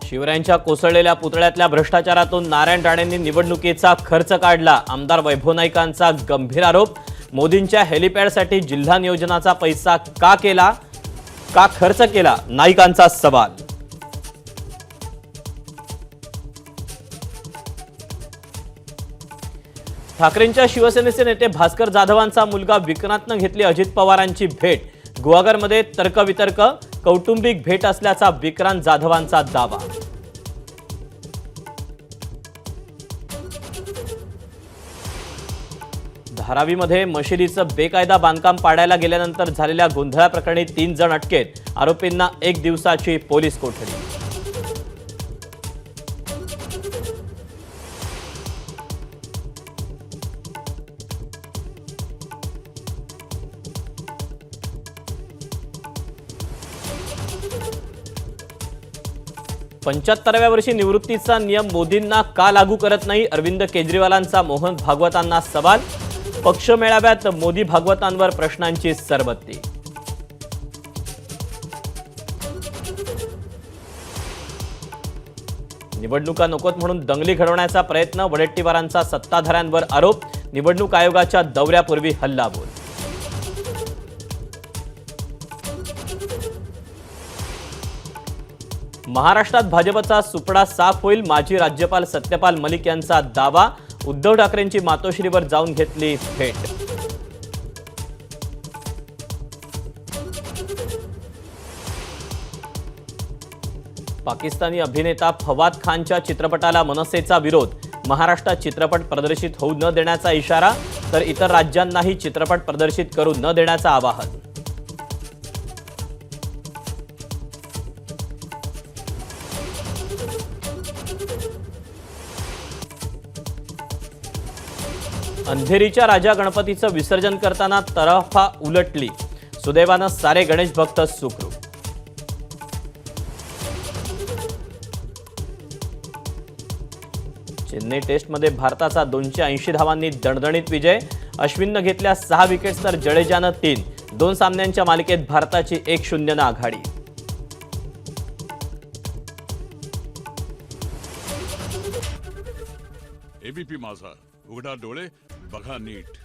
शिवरायांच्या कोसळलेल्या पुतळ्यातल्या भ्रष्टाचारातून नारायण राणेंनी निवडणुकीचा खर्च काढला। आमदार वैभव नाईकांचा गंभीर आरोप। मोदींच्या हेलिपॅडसाठी जिल्हा नियोजनाचा पैसा का खर्च केला, नाईकांचा सवाल। ठाकरेंच्या शिवसेनेचे नेते भास्कर जाधवांचा मुलगा विक्रांतनं घेतली अजित पवारांची भेट। गुहागरमध्ये तर्कवितर्क, कौटुंबिक भेट असल्याचा विक्रांत जाधवांचा दावा। धारावीमध्ये मशिदीचं बेकायदा बांधकाम पाडायला गेल्यानंतर झालेल्या गोंधळाप्रकरणी 3 जण अटकेत। आरोपींना 1 दिवसाची पोलीस कोठडी। पंच्याहत्तराव्या वर्षी निवृत्तीचा नियम मोदींना का लागू करत नाही, अरविंद केजरीवालांचा मोहन भागवतांना सवाल। पक्ष मेळाव्यात मोदी भागवतांवर प्रश्नांची सरबत्ती। निवडणुका नकोत म्हणून दंगली घडवण्याचा प्रयत्न, वडेट्टीवारांचा सत्ताधाऱ्यांवर आरोप। निवडणूक आयोगाच्या दौऱ्यापूर्वी हल्लाबोल। महाराष्ट्रात भाजपचा सुपडा साफ होईल, माजी राज्यपाल सत्यपाल मलिक यांचा दावा। उद्धव ठाकरेंची मातोश्रीवर जाऊन घेतली भेट। पाकिस्तानी अभिनेता फवाद खानच्या चित्रपटाला मनसेचा विरोध। महाराष्ट्रात चित्रपट प्रदर्शित होऊ न देण्याचा इशारा, तर इतर राज्यांनाही चित्रपट प्रदर्शित करू न देण्याचं आवाहन। अंधेरीच्या राजा गणपतीचं विसर्जन करताना तराफा उलटली, सुदैवानं सारे गणेश भक्त सुखरूप। चेन्नई टेस्टमध्ये भारताचा 280 धावांनी दणदणीत विजय। अश्विननं घेतल्या 6 विकेट्स तर जडेजानं 3। 2 सामन्यांच्या मालिकेत भारताची 1-0 आघाडी। एबीपी माझा, उघडा डोळे बघा नीट।